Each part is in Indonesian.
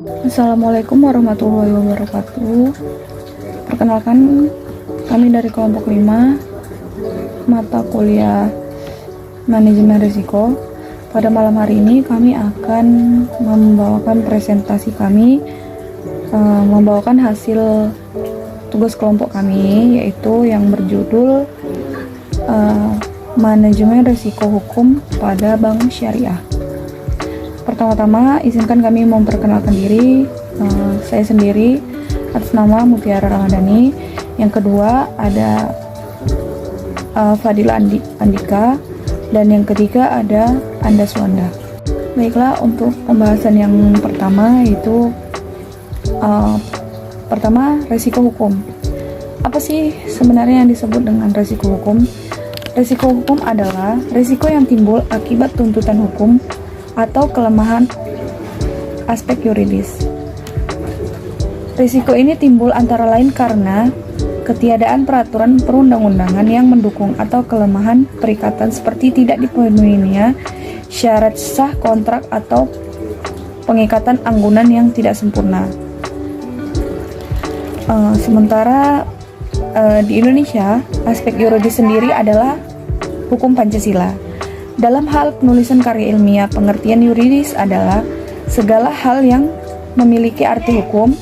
Assalamualaikum warahmatullahi wabarakatuh. Perkenalkan, kami dari kelompok 5 mata kuliah manajemen risiko. Pada malam hari ini kami akan membawakan presentasi kami, membawakan hasil tugas kelompok kami, yaitu yang berjudul manajemen risiko hukum pada bank syariah. Pertama-tama, izinkan kami memperkenalkan diri. Saya sendiri atas nama Mutiara Ramadhani. Yang kedua ada Fadila Andika, dan yang ketiga ada Anda Suwanda. Baiklah, untuk pembahasan yang pertama yaitu pertama, risiko hukum. Apa sih sebenarnya yang disebut dengan risiko hukum? Risiko hukum adalah risiko yang timbul akibat tuntutan hukum atau kelemahan aspek yuridis. Risiko ini timbul antara lain karena ketiadaan peraturan perundang-undangan yang mendukung atau kelemahan perikatan seperti tidak dipenuhinya syarat sah kontrak atau pengikatan anggunan yang tidak sempurna. Sementara di Indonesia, aspek yuridis sendiri adalah hukum Pancasila. Dalam hal penulisan karya ilmiah, pengertian yuridis adalah segala hal yang memiliki arti hukum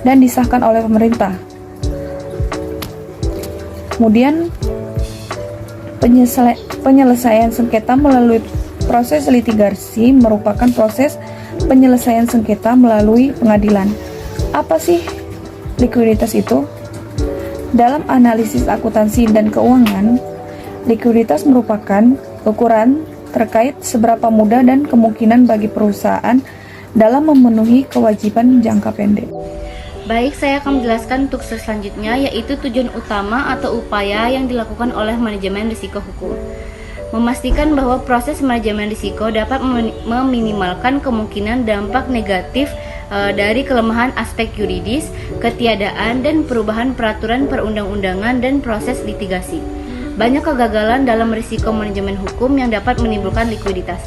dan disahkan oleh pemerintah. Kemudian, penyelesaian sengketa melalui proses litigasi merupakan proses penyelesaian sengketa melalui pengadilan. Apa sih likuiditas itu? Dalam analisis akuntansi dan keuangan, likuiditas merupakan ukuran terkait seberapa mudah dan kemungkinan bagi perusahaan dalam memenuhi kewajiban jangka pendek. Baik, saya akan menjelaskan untuk selanjutnya, yaitu tujuan utama atau upaya yang dilakukan oleh manajemen risiko hukum. Memastikan bahwa proses manajemen risiko dapat meminimalkan kemungkinan dampak negatif dari kelemahan aspek yuridis, ketiadaan dan perubahan peraturan perundang-undangan dan proses litigasi. Banyak kegagalan dalam risiko manajemen hukum yang dapat menimbulkan likuiditas.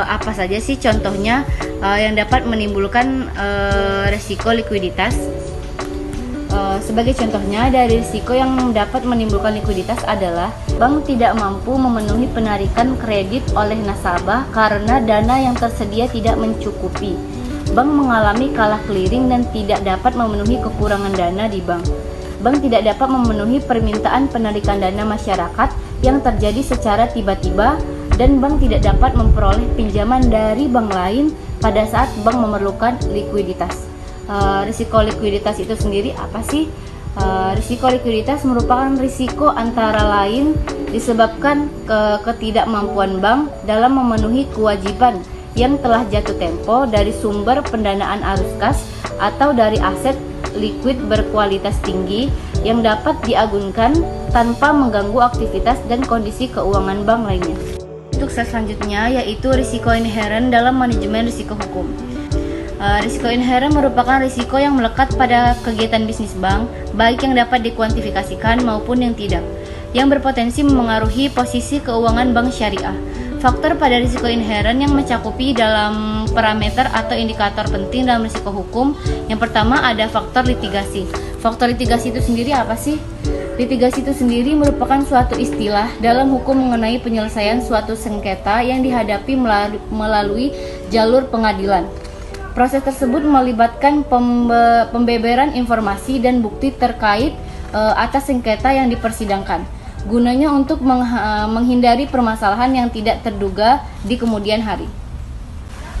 Apa saja sih contohnya yang dapat menimbulkan risiko likuiditas? Sebagai contohnya, dari risiko yang dapat menimbulkan likuiditas adalah bank tidak mampu memenuhi penarikan kredit oleh nasabah karena dana yang tersedia tidak mencukupi. Bank mengalami kalah clearing dan tidak dapat memenuhi kekurangan dana di bank. Bank tidak dapat memenuhi permintaan penarikan dana masyarakat yang terjadi secara tiba-tiba, dan bank tidak dapat memperoleh pinjaman dari bank lain pada saat bank memerlukan likuiditas. Risiko likuiditas itu sendiri apa sih? Risiko likuiditas merupakan risiko antara lain disebabkan ketidakmampuan bank dalam memenuhi kewajiban yang telah jatuh tempo dari sumber pendanaan arus kas atau dari aset likuid berkualitas tinggi yang dapat diagunkan tanpa mengganggu aktivitas dan kondisi keuangan bank lainnya. Untuk selanjutnya yaitu risiko inheren dalam manajemen risiko hukum. Risiko inheren merupakan risiko yang melekat pada kegiatan bisnis bank, baik yang dapat dikuantifikasikan maupun yang tidak, yang berpotensi memengaruhi posisi keuangan bank syariah. Faktor pada risiko inheren yang mencakupi dalam parameter atau indikator penting dalam risiko hukum. Yang pertama ada faktor litigasi. Faktor litigasi itu sendiri apa sih? Litigasi itu sendiri merupakan suatu istilah dalam hukum mengenai penyelesaian suatu sengketa yang dihadapi melalui jalur pengadilan. Proses tersebut melibatkan pembeberan informasi dan bukti terkait atas sengketa yang dipersidangkan, gunanya untuk menghindari permasalahan yang tidak terduga di kemudian hari.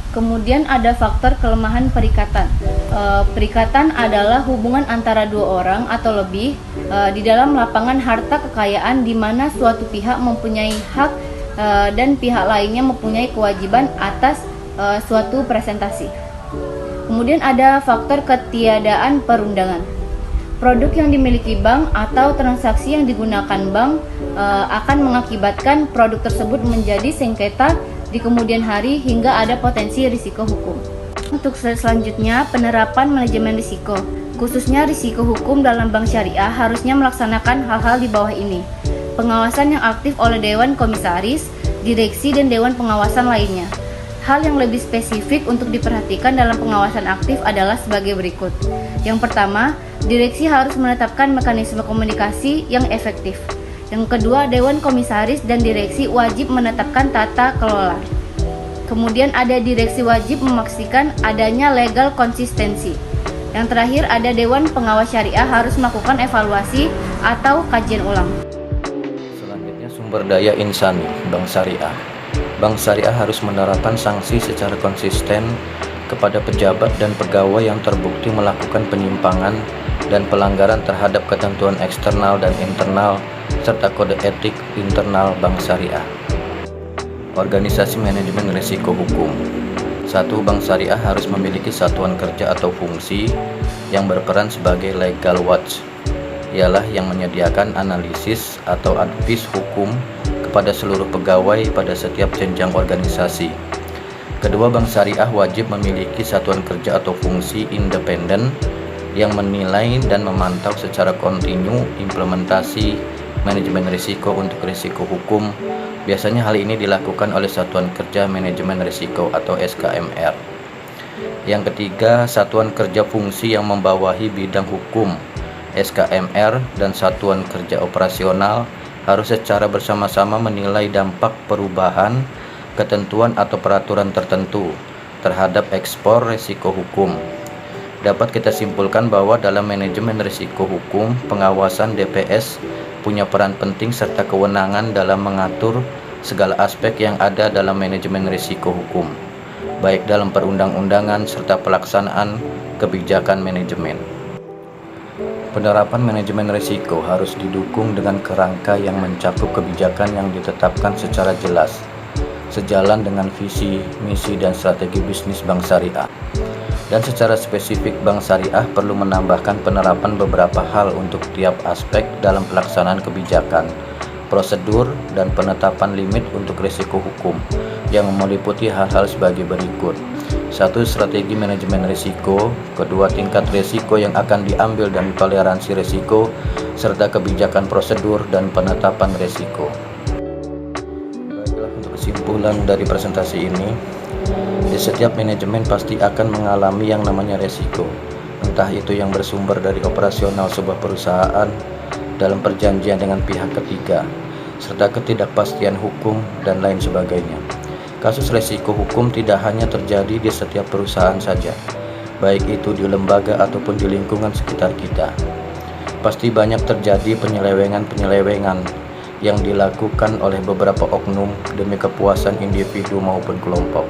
Kemudian ada faktor kelemahan perikatan. Perikatan adalah hubungan antara dua orang atau lebih di dalam lapangan harta kekayaan di mana suatu pihak mempunyai hak dan pihak lainnya mempunyai kewajiban atas suatu presentasi. Kemudian ada faktor ketiadaan perundangan. Produk yang dimiliki bank atau transaksi yang digunakan bank akan mengakibatkan produk tersebut menjadi sengketa di kemudian hari hingga ada potensi risiko hukum. Untuk selanjutnya, penerapan manajemen risiko. Khususnya risiko hukum dalam bank syariah harusnya melaksanakan hal-hal di bawah ini. Pengawasan yang aktif oleh Dewan Komisaris, Direksi, dan Dewan Pengawasan lainnya. Hal yang lebih spesifik untuk diperhatikan dalam pengawasan aktif adalah sebagai berikut. Yang pertama, direksi harus menetapkan mekanisme komunikasi yang efektif. Yang kedua, Dewan Komisaris dan direksi wajib menetapkan tata kelola. Kemudian ada direksi wajib memastikan adanya legal konsistensi. Yang terakhir ada Dewan Pengawas Syariah harus melakukan evaluasi atau kajian ulang. Selanjutnya sumber daya insani, Bank Syariah. Bank Syariah harus menerapkan sanksi secara konsisten kepada pejabat dan pegawai yang terbukti melakukan penyimpangan dan pelanggaran terhadap ketentuan eksternal dan internal serta kode etik internal Bank Syariah. Organisasi manajemen risiko hukum. 1. Bank Syariah harus memiliki satuan kerja atau fungsi yang berperan sebagai legal watch, ialah yang menyediakan analisis atau advis hukum kepada seluruh pegawai pada setiap jenjang organisasi. Kedua, Bank Syariah wajib memiliki satuan kerja atau fungsi independen yang menilai dan memantau secara kontinu implementasi manajemen risiko untuk risiko hukum. Biasanya hal ini dilakukan oleh Satuan Kerja Manajemen Risiko atau SKMR. Yang ketiga, Satuan Kerja Fungsi yang membawahi bidang hukum SKMR dan Satuan Kerja Operasional harus secara bersama-sama menilai dampak perubahan ketentuan atau peraturan tertentu terhadap ekspor risiko hukum. Dapat kita simpulkan bahwa dalam manajemen risiko hukum, pengawasan DPS punya peran penting serta kewenangan dalam mengatur segala aspek yang ada dalam manajemen risiko hukum, baik dalam perundang-undangan serta pelaksanaan kebijakan manajemen. Penerapan manajemen risiko harus didukung dengan kerangka yang mencakup kebijakan yang ditetapkan secara jelas, sejalan dengan visi, misi, dan strategi bisnis Bank Syariah. Dan secara spesifik, Bank Syariah perlu menambahkan penerapan beberapa hal untuk tiap aspek dalam pelaksanaan kebijakan, prosedur, dan penetapan limit untuk risiko hukum yang meliputi hal-hal sebagai berikut. 1. Strategi manajemen risiko. 2. Tingkat risiko yang akan diambil dan toleransi risiko, serta kebijakan prosedur dan penetapan risiko. Baiklah, untuk kesimpulan dari presentasi ini, di setiap manajemen pasti akan mengalami yang namanya risiko, entah itu yang bersumber dari operasional sebuah perusahaan, dalam perjanjian dengan pihak ketiga, serta ketidakpastian hukum, dan lain sebagainya. Kasus risiko hukum tidak hanya terjadi di setiap perusahaan saja, baik itu di lembaga ataupun di lingkungan sekitar kita. Pasti banyak terjadi penyelewengan yang dilakukan oleh beberapa oknum demi kepuasan individu maupun kelompok.